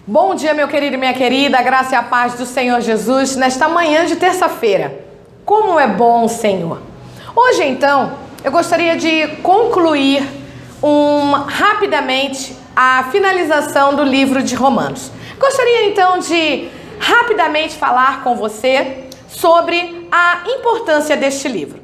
Bom dia, meu querido e minha querida, a graça e a paz do Senhor Jesus nesta manhã de terça-feira. Como é bom o Senhor! Hoje, então, eu gostaria de concluir rapidamente a finalização do livro de Romanos. Gostaria, então, de rapidamente falar com você sobre a importância deste livro.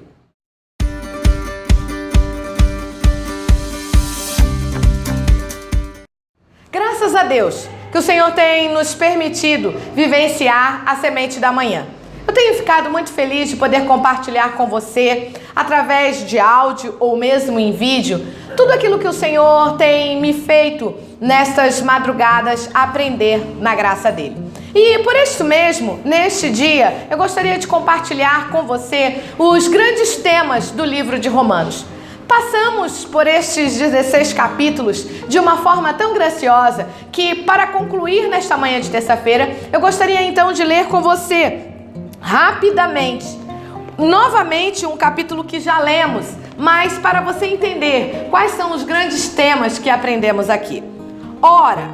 Graças a Deus que o Senhor tem nos permitido vivenciar a semente da manhã. Eu tenho ficado muito feliz de poder compartilhar com você, através de áudio ou mesmo em vídeo, tudo aquilo que o Senhor tem me feito nestas madrugadas aprender na graça dele. E por isso mesmo, neste dia, eu gostaria de compartilhar com você os grandes temas do livro de Romanos. Passamos por estes 16 capítulos de uma forma tão graciosa que, para concluir nesta manhã de terça-feira, eu gostaria então de ler com você, rapidamente, novamente um capítulo que já lemos, mas para você entender quais são os grandes temas que aprendemos aqui. Ora,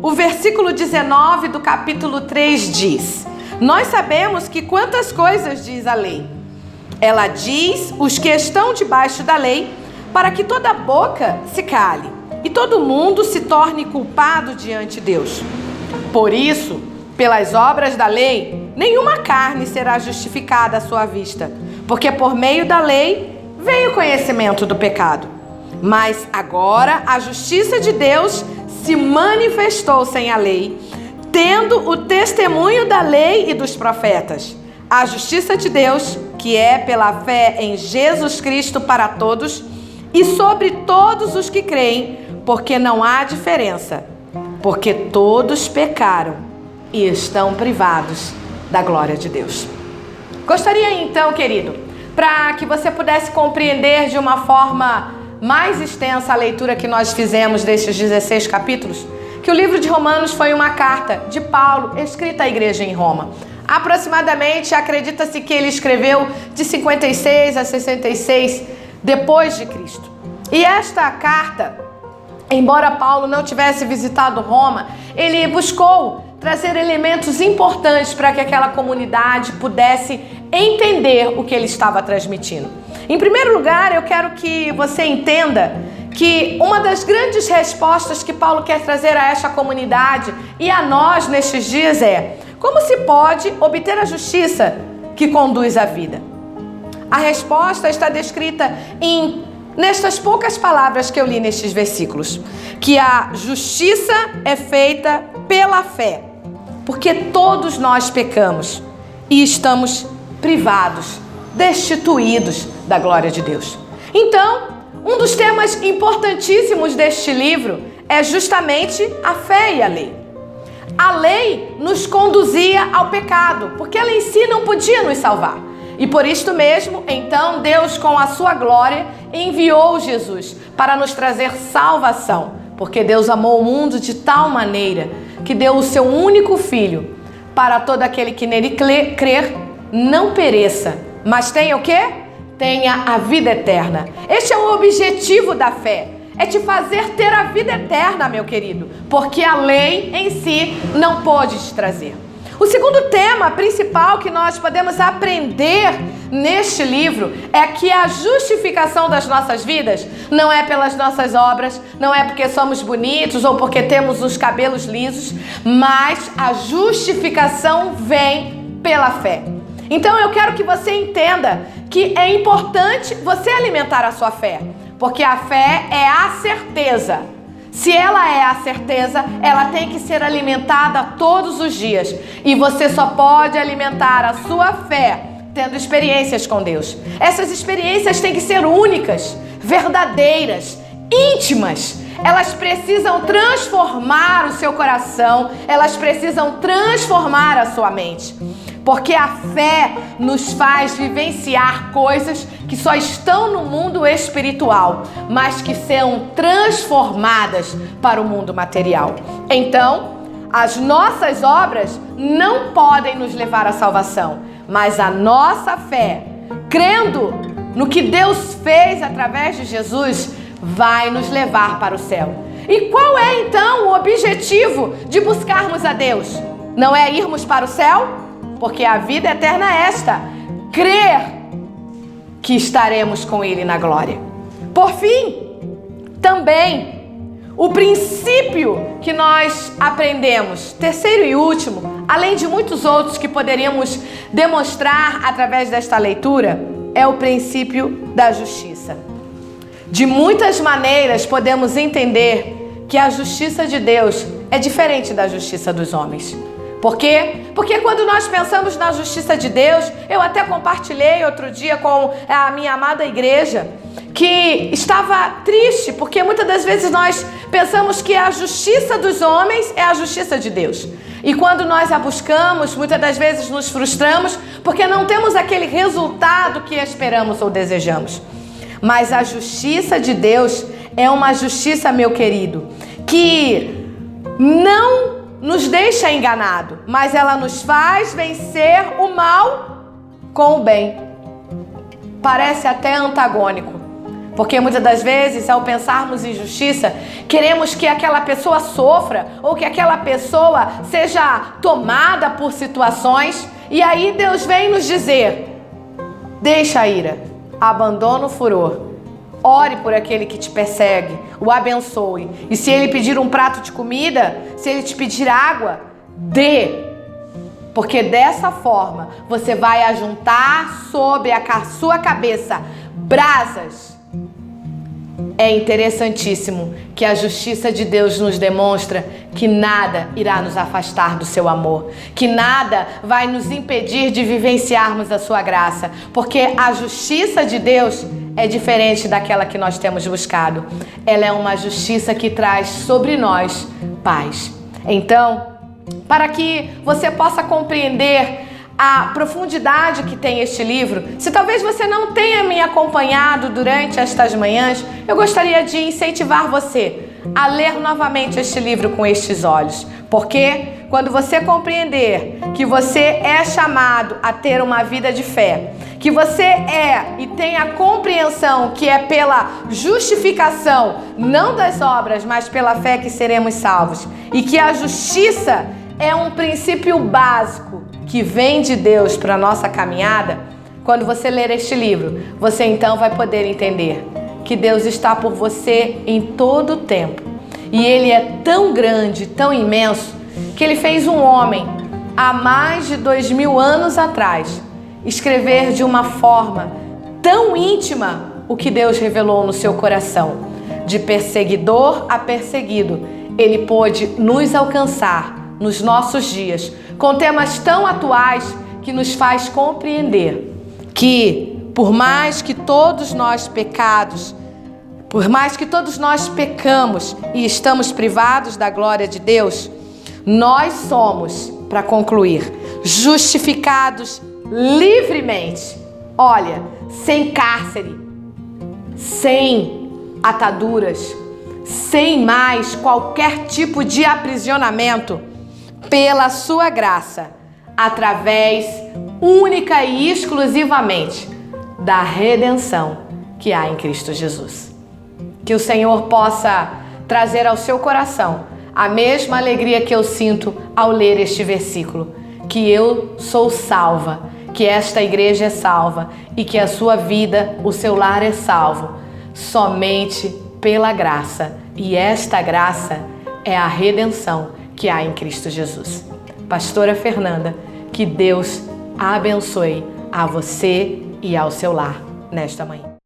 o versículo 19 do capítulo 3 diz: nós sabemos que quantas coisas diz a lei. Ela diz os que estão debaixo da lei, para que toda boca se cale e todo mundo se torne culpado diante de Deus. Por isso, pelas obras da lei, nenhuma carne será justificada à sua vista, porque por meio da lei veio o conhecimento do pecado. Mas agora a justiça de Deus se manifestou sem a lei, tendo o testemunho da lei e dos profetas. A justiça de Deus, que é pela fé em Jesus Cristo para todos e sobre todos os que creem, porque não há diferença, porque todos pecaram e estão privados da glória de Deus. Gostaria então, querido, para que você pudesse compreender de uma forma mais extensa a leitura que nós fizemos destes 16 capítulos, que o livro de Romanos foi uma carta de Paulo escrita à igreja em Roma. Aproximadamente, acredita-se que ele escreveu de 56 a 66 depois de Cristo. E esta carta, embora Paulo não tivesse visitado Roma, ele buscou trazer elementos importantes para que aquela comunidade pudesse entender o que ele estava transmitindo. Em primeiro lugar, eu quero que você entenda que uma das grandes respostas que Paulo quer trazer a esta comunidade e a nós nestes dias é: como se pode obter a justiça que conduz à vida? A resposta está descrita nestas poucas palavras que eu li nestes versículos, que a justiça é feita pela fé, porque todos nós pecamos e estamos privados, destituídos da glória de Deus. Então, um dos temas importantíssimos deste livro é justamente a fé e a lei. A lei nos conduzia ao pecado, porque ela em si não podia nos salvar. E por isto mesmo, então, Deus, com a sua glória, enviou Jesus para nos trazer salvação, porque Deus amou o mundo de tal maneira que deu o seu único Filho, para todo aquele que nele crer, não pereça, mas tenha o quê? Tenha a vida eterna. Este é o objetivo da fé, é te fazer ter a vida eterna, meu querido, porque a lei em si não pode te trazer. O segundo tema principal que nós podemos aprender neste livro é que a justificação das nossas vidas não é pelas nossas obras, não é porque somos bonitos ou porque temos os cabelos lisos, mas a justificação vem pela fé. Então eu quero que você entenda que é importante você alimentar a sua fé, porque a fé é a certeza. Se ela é a certeza, ela tem que ser alimentada todos os dias. E você só pode alimentar a sua fé tendo experiências com Deus. Essas experiências têm que ser únicas, verdadeiras, íntimas. Elas precisam transformar o seu coração, elas precisam transformar a sua mente. Porque a fé nos faz vivenciar coisas que só estão no mundo espiritual, mas que são transformadas para o mundo material. Então, as nossas obras não podem nos levar à salvação, mas a nossa fé, crendo no que Deus fez através de Jesus, vai nos levar para o céu. E qual é então o objetivo de buscarmos a Deus? Não é irmos para o céu? Porque a vida eterna é esta: crer que estaremos com Ele na glória. Por fim, também o princípio que nós aprendemos, terceiro e último, além de muitos outros que poderíamos demonstrar através desta leitura, é o princípio da justiça. De muitas maneiras podemos entender que a justiça de Deus é diferente da justiça dos homens. Por quê? Porque quando nós pensamos na justiça de Deus, eu até compartilhei outro dia com a minha amada igreja, que estava triste, porque muitas das vezes nós pensamos que a justiça dos homens é a justiça de Deus. E quando nós a buscamos, muitas das vezes nos frustramos, porque não temos aquele resultado que esperamos ou desejamos. Mas a justiça de Deus é uma justiça, meu querido, que não nos deixa enganado, mas ela nos faz vencer o mal com o bem. Parece até antagônico, porque muitas das vezes, ao pensarmos em justiça, queremos que aquela pessoa sofra ou que aquela pessoa seja tomada por situações, e aí Deus vem nos dizer: deixa a ira, abandona o furor, ore por aquele que te persegue, o abençoe. E se ele pedir um prato de comida, se ele te pedir água, dê. Porque dessa forma você vai ajuntar sobre a sua cabeça brasas. É interessantíssimo que a justiça de Deus nos demonstra que nada irá nos afastar do seu amor, que nada vai nos impedir de vivenciarmos a sua graça, porque a justiça de Deus é diferente daquela que nós temos buscado. Ela é uma justiça que traz sobre nós paz. Então, para que você possa compreender a profundidade que tem este livro, se talvez você não tenha me acompanhado durante estas manhãs, eu gostaria de incentivar você a ler novamente este livro com estes olhos. Porque quando você compreender que você é chamado a ter uma vida de fé, que você é e tem a compreensão que é pela justificação, não das obras, mas pela fé que seremos salvos, e que a justiça é um princípio básico que vem de Deus para a nossa caminhada, quando você ler este livro, você então vai poder entender que Deus está por você em todo o tempo. E Ele é tão grande, tão imenso, que Ele fez um homem, há mais de 2000 anos atrás, escrever de uma forma tão íntima o que Deus revelou no seu coração. De perseguidor a perseguido, Ele pôde nos alcançar nos nossos dias, com temas tão atuais que nos faz compreender que, por mais que todos nós pecamos e estamos privados da glória de Deus, nós somos, para concluir, justificados livremente. Olha, sem cárcere, sem ataduras, sem mais qualquer tipo de aprisionamento, pela sua graça, através única e exclusivamente da redenção que há em Cristo Jesus. Que o Senhor possa trazer ao seu coração a mesma alegria que eu sinto ao ler este versículo, que eu sou salva, que esta igreja é salva e que a sua vida, o seu lar é salvo, somente pela graça. E esta graça é a redenção que há em Cristo Jesus. Pastora Fernanda, que Deus abençoe a você e ao seu lar nesta manhã.